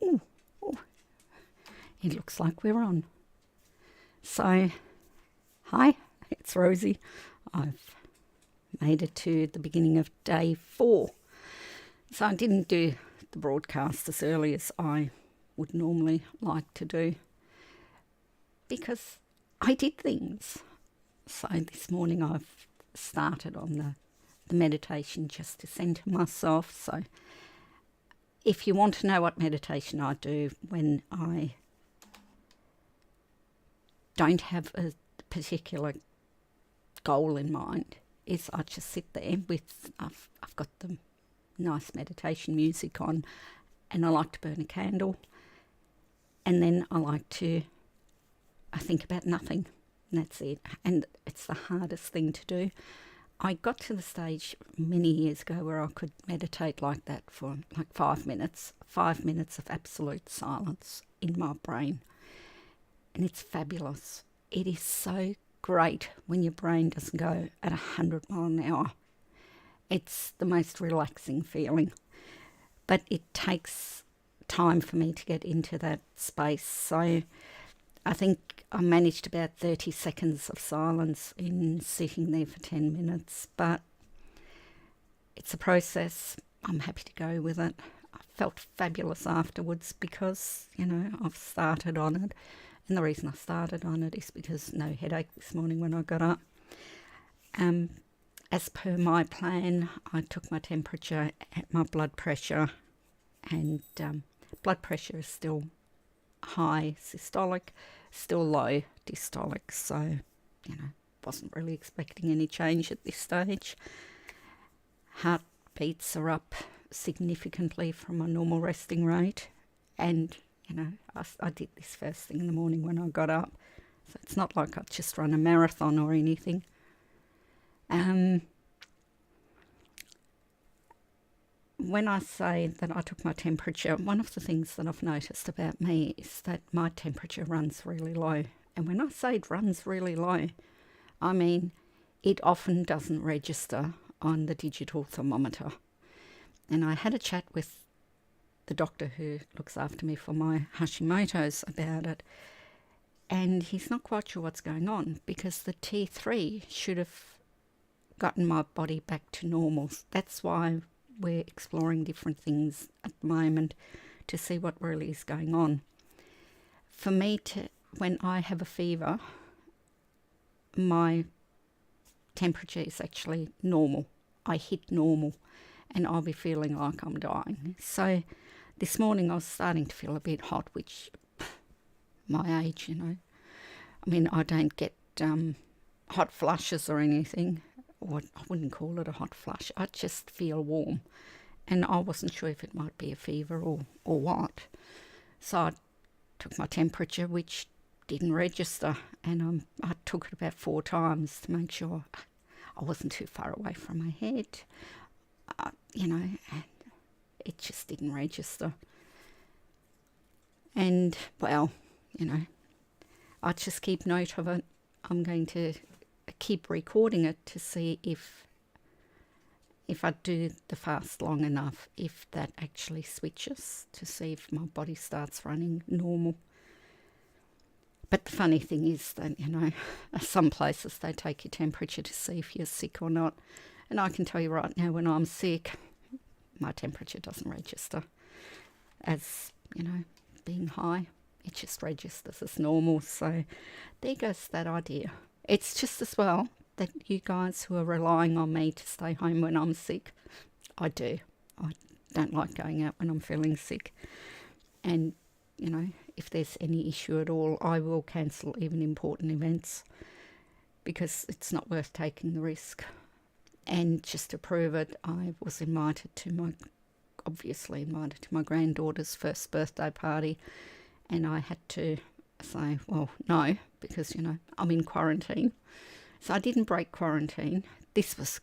Ooh, ooh. It looks like we're on. So, hi, it's Rosie. I've made it to the beginning of day 4. So I didn't do the broadcast as early as I would normally like to do because I did things. So this morning I've started on the meditation just to center myself. So if you want to know what meditation I do when I don't have a particular goal in mind, is I just sit there with, I've got the nice meditation music on, and I like to burn a candle, and then I think about nothing, and that's it. And it's the hardest thing to do. I got to the stage many years ago where I could meditate like that for like 5 minutes, 5 minutes of absolute silence in my brain. And it's fabulous. It is so great when your brain doesn't go at 100 miles an hour. It's the most relaxing feeling. But it takes time for me to get into that space. So I think I managed about 30 seconds of silence in sitting there for 10 minutes. But it's a process. I'm happy to go with it. I felt fabulous afterwards because, I've started on it. And the reason I started on it is because no headache this morning when I got up. As per my plan, I took my temperature, my blood pressure, and blood pressure is still high systolic, still low dystolic. So, wasn't really expecting any change at this stage. Heartbeats are up significantly from my normal resting rate, and I did this first thing in the morning when I got up. So it's not like I've just run a marathon or anything. When I say that I took my temperature, one of the things that I've noticed about me is that my temperature runs really low. And when I say it runs really low, I mean it often doesn't register on the digital thermometer. And I had a chat with the doctor who looks after me for my Hashimoto's about it, and he's not quite sure what's going on because the T3 should have gotten my body back to normal. That's why we're exploring different things at the moment to see what really is going on. For me, when I have a fever, my temperature is actually normal. I hit normal and I'll be feeling like I'm dying. So this morning I was starting to feel a bit hot, which, my age, I mean, I don't get hot flushes or anything. Or I wouldn't call it a hot flush. I just feel warm. And I wasn't sure if it might be a fever or what. So I took my temperature, which didn't register. And I took it about 4 times to make sure I wasn't too far away from my head. And it just didn't register. And, well, I just keep note of it. I'm going to keep recording it to see if I do the fast long enough, if that actually switches, to see if my body starts running normal. But the funny thing is that, some places they take your temperature to see if you're sick or not. And I can tell you right now, when I'm sick, my temperature doesn't register as, being high. It just registers as normal. So there goes that idea. It's just as well that you guys who are relying on me to stay home when I'm sick, I do. I don't like going out when I'm feeling sick. And, if there's any issue at all, I will cancel even important events because it's not worth taking the risk. And just to prove it, I was invited to my granddaughter's first birthday party, and I had to say, well, no, because, I'm in quarantine. So I didn't break quarantine. This was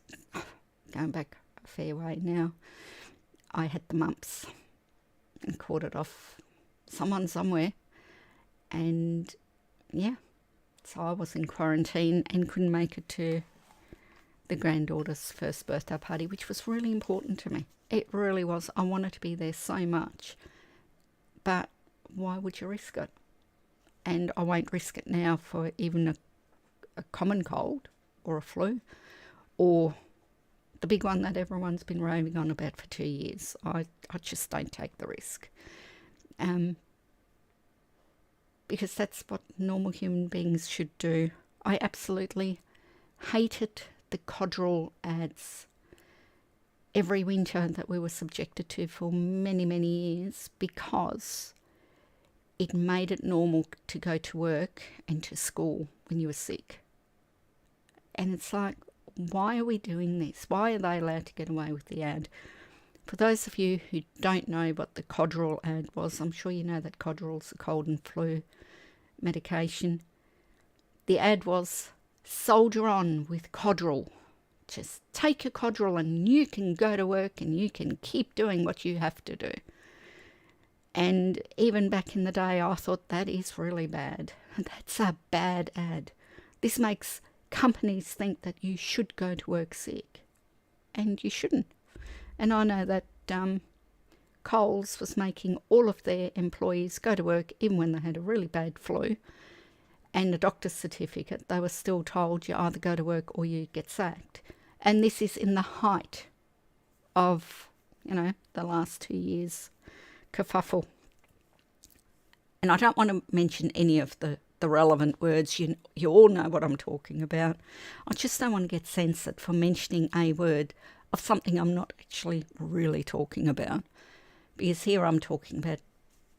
going back a fair way now. I had the mumps and caught it off someone somewhere. And, yeah, so I was in quarantine and couldn't make it to the granddaughter's first birthday party, which was really important to me. It really was. I wanted to be there so much. But why would you risk it? And I won't risk it now for even a common cold or a flu or the big one that everyone's been raving on about for 2 years. I just don't take the risk. Because that's what normal human beings should do. I absolutely hated the Codral ads every winter that we were subjected to for many, many years, because it made it normal to go to work and to school when you were sick. And it's like, why are we doing this? Why are they allowed to get away with the ad? For those of you who don't know what the Codral ad was, I'm sure you know that Codral's a cold and flu medication. The ad was, soldier on with Codral. Just take your Codral and you can go to work and you can keep doing what you have to do. And even back in the day, I thought that is really bad. That's a bad ad. This makes companies think that you should go to work sick, and you shouldn't. And I know that Coles was making all of their employees go to work even when they had a really bad flu and a doctor's certificate. They were still told you either go to work or you get sacked. And this is in the height of, the last 2 years kerfuffle. And I don't want to mention any of the relevant words. You all know what I'm talking about. I just don't want to get censored for mentioning a word of something I'm not actually really talking about. Because here I'm talking about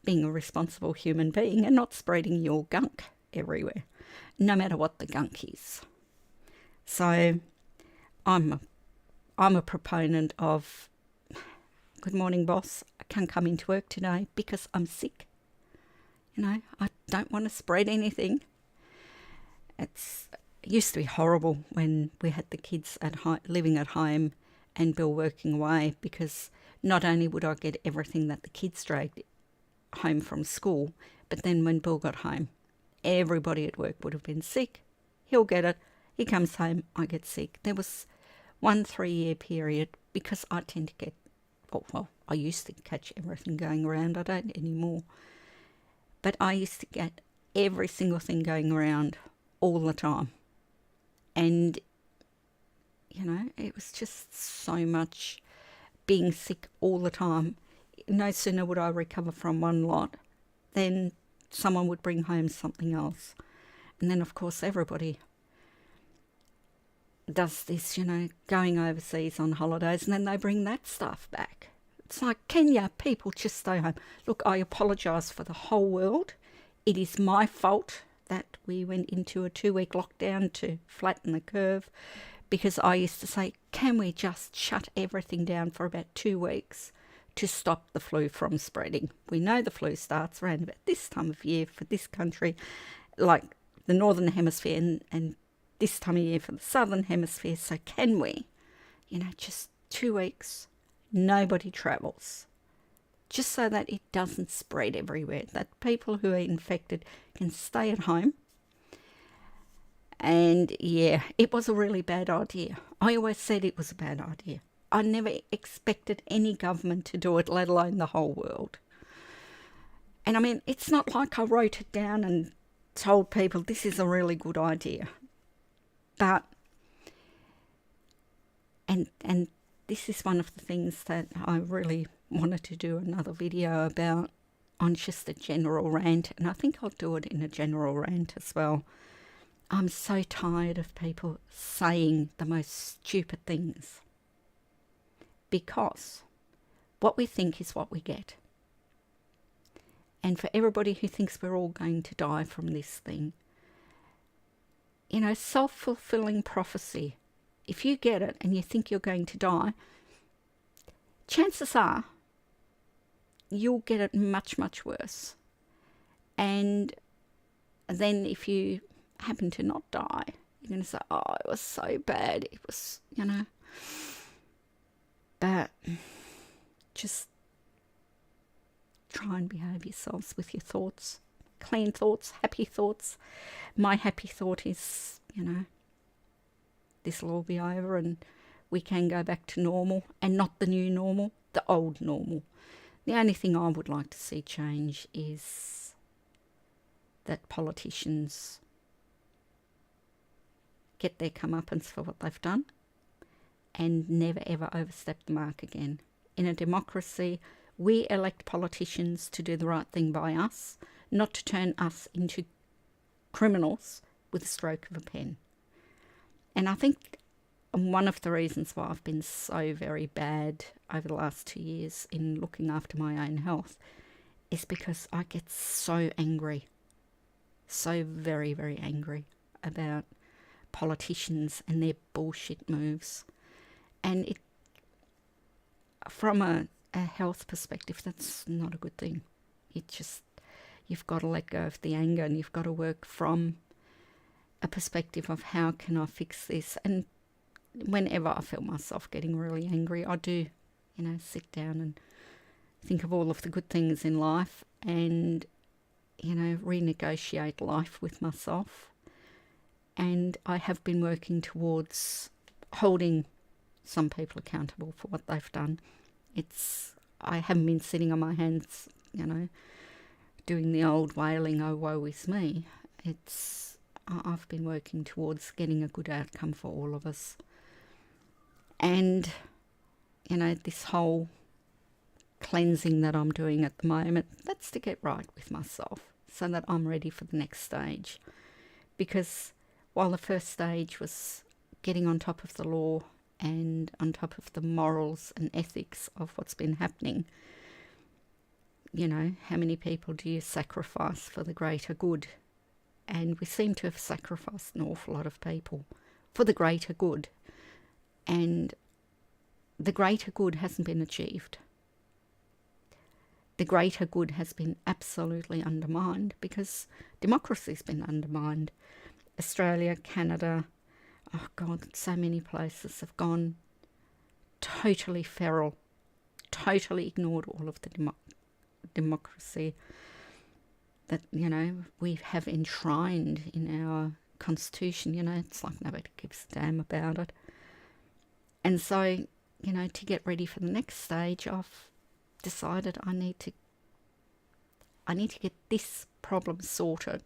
being a responsible human being and not spreading your gunk everywhere, no matter what the gunk is. So I'm a proponent of, good morning, boss, I can't come into work today because I'm sick. I don't want to spread anything. It used to be horrible when we had the kids living at home and Bill working away, because not only would I get everything that the kids dragged home from school, but then when Bill got home, everybody at work would have been sick. He'll get it. He comes home, I get sick. There was 1 3-year period, because I tend to get, I used to catch everything going around. I don't anymore. But I used to get every single thing going around all the time. And, it was just so much being sick all the time. No sooner would I recover from one lot, then someone would bring home something else. And then, of course, everybody does this, going overseas on holidays, and then they bring that stuff back. It's like, Kenya, people just stay home. Look, I apologise for the whole world. It is my fault that we went into a 2-week lockdown to flatten the curve, because I used to say, can we just shut everything down for about 2 weeks to stop the flu from spreading? We know the flu starts around about this time of year for this country, like the Northern Hemisphere, and this time of year for the Southern Hemisphere. So can we, just 2 weeks, nobody travels, just so that it doesn't spread everywhere, that people who are infected can stay at home. And yeah, it was a really bad idea. I always said it was a bad idea. I never expected any government to do it, let alone the whole world. And I mean, it's not like I wrote it down and told people this is a really good idea. But, and this is one of the things that I really wanted to do another video about, on just a general rant. And I think I'll do it in a general rant as well. I'm so tired of people saying the most stupid things. Because what we think is what we get. And for everybody who thinks we're all going to die from this thing, self-fulfilling prophecy. If you get it and you think you're going to die, chances are you'll get it much, much worse. And then if you happen to not die, you're going to say, oh, it was so bad. It was, But just try and behave yourselves with your thoughts. Clean thoughts, happy thoughts. My happy thought is, this will all be over and we can go back to normal, and not the new normal, the old normal. The only thing I would like to see change is that politicians get their comeuppance for what they've done and never ever overstep the mark again. In a democracy, we elect politicians to do the right thing by us, not to turn us into criminals with a stroke of a pen. And I think one of the reasons why I've been so very bad over the last 2 years in looking after my own health is because I get so angry, so very, very angry about politicians and their bullshit moves. And it, from a health perspective, that's not a good thing. It just, you've got to let go of the anger and you've got to work from a perspective of how can I fix this. And whenever I feel myself getting really angry, I do, sit down and think of all of the good things in life and, renegotiate life with myself. And I have been working towards holding some people accountable for what they've done. I haven't been sitting on my hands, doing the old wailing, oh, woe is me. I've been working towards getting a good outcome for all of us. And, this whole cleansing that I'm doing at the moment, that's to get right with myself so that I'm ready for the next stage. Because while the first stage was getting on top of the law and on top of the morals and ethics of what's been happening, how many people do you sacrifice for the greater good? And we seem to have sacrificed an awful lot of people for the greater good. And the greater good hasn't been achieved. The greater good has been absolutely undermined because democracy's been undermined. Australia, Canada, oh God, so many places have gone totally feral, totally ignored all of the democracy that, we have enshrined in our constitution. It's like nobody gives a damn about it. And so, to get ready for the next stage, I've decided I need to get this problem sorted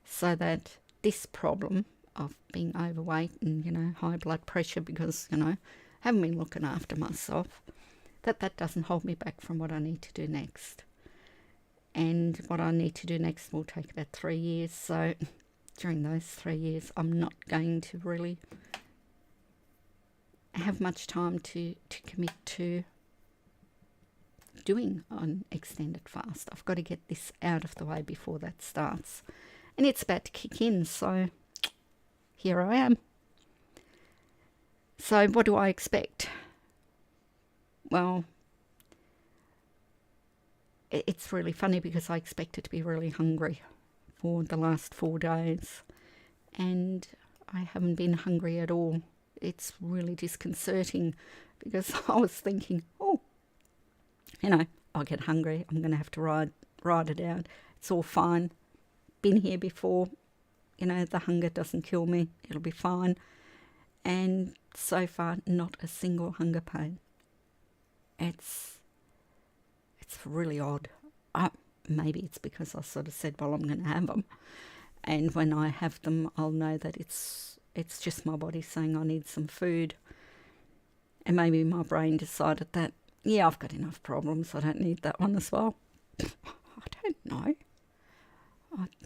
so that this problem of being overweight and, high blood pressure because, haven't been looking after myself, that doesn't hold me back from what I need to do next. And what I need to do next will take about 3 years. So during those 3 years, I'm not going to really have much time to commit to doing an extended fast. I've got to get this out of the way before that starts. And it's about to kick in, so here I am. So what do I expect? Well, it's really funny because I expected to be really hungry for the last 4 days. And I haven't been hungry at all. It's really disconcerting because I was thinking, I'll get hungry. I'm going to have to ride it out. It's all fine. Been here before. The hunger doesn't kill me. It'll be fine. And so far, not a single hunger pain. It's really odd. Maybe it's because I sort of said, well, I'm going to have them. And when I have them, I'll know that it's just my body saying I need some food. And maybe my brain decided that, yeah, I've got enough problems. I don't need that one as well. I don't know.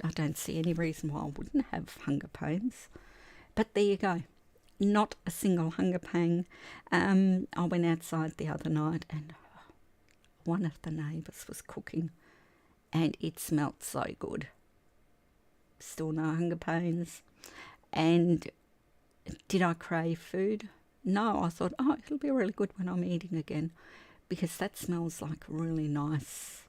I don't see any reason why I wouldn't have hunger pains. But there you go. Not a single hunger pang. I went outside the other night and one of the neighbours was cooking and it smelt so good. Still no hunger pains. And did I crave food? No, I thought, it'll be really good when I'm eating again because that smells like really nice.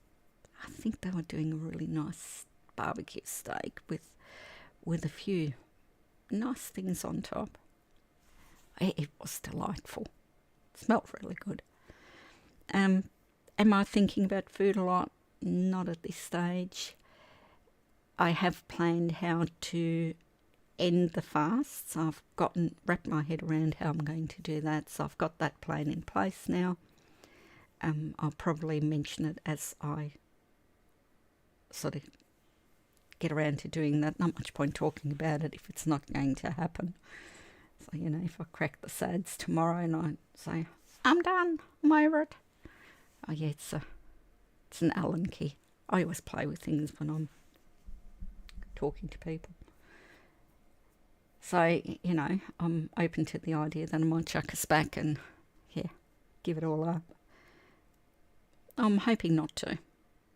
I think they were doing a really nice barbecue steak with a few nice things on top. It was delightful. It smelled really good. Am I thinking about food a lot? Not at this stage. I have planned how to end the fast, so I've wrapped my head around how I'm going to do that. So I've got that plan in place now. I'll probably mention it as I sort of get around to doing that. Not much point talking about it if it's not going to happen. So, you know, if I crack the sads tomorrow and I say, I'm done, I'm over it. Oh yeah, it's an Allen key. I always play with things when I'm talking to people. So, you know, I'm open to the idea that I might chuck us back and, yeah, give it all up. I'm hoping not to,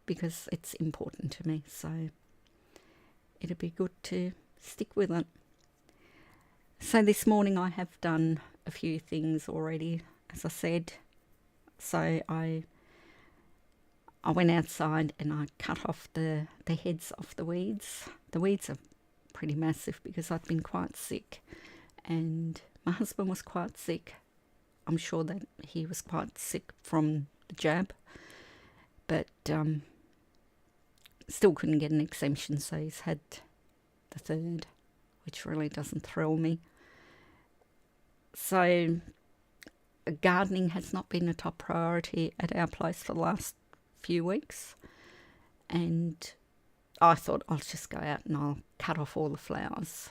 because it's important to me, so it'd be good to stick with it. So this morning I have done a few things already, as I said. So I went outside and I cut off the heads off the weeds. The weeds are pretty massive because I'd been quite sick and my husband was quite sick. I'm sure that he was quite sick from the jab, but still couldn't get an exemption, so he's had the third, which really doesn't thrill me. So gardening has not been a top priority at our place for the last few weeks, and I thought I'll just go out and I'll cut off all the flowers.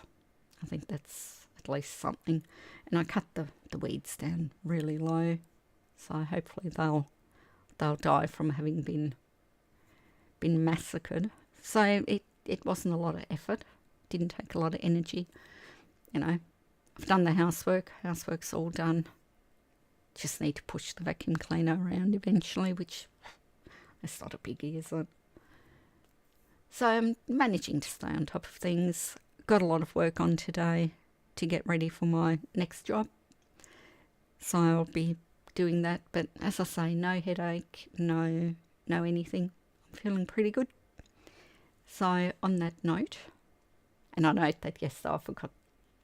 I think that's at least something. And I cut the weeds down really low, so hopefully they'll die from having been massacred. So it wasn't a lot of effort, didn't take a lot of energy. You know, I've done the housework's all done. Just need to push the vacuum cleaner around eventually, which is not a biggie, is it? So I'm managing to stay on top of things. Got a lot of work on today to get ready for my next job. So I'll be doing that. But as I say, no headache, no anything. I'm feeling pretty good. So on that note, and I note that yesterday I forgot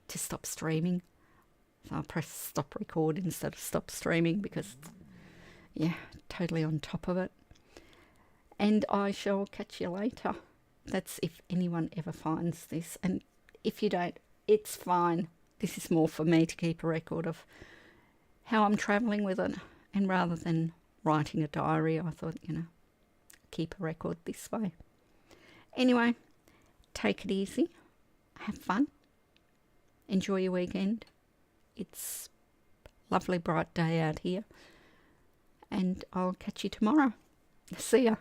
to stop streaming. So I'll press stop record instead of stop streaming because, yeah, totally on top of it. And I shall catch you later. That's if anyone ever finds this. And if you don't, it's fine. This is more for me to keep a record of how I'm travelling with it. And rather than writing a diary, I thought, you know, keep a record this way. Anyway, take it easy. Have fun. Enjoy your weekend. It's a lovely bright day out here. And I'll catch you tomorrow. See ya.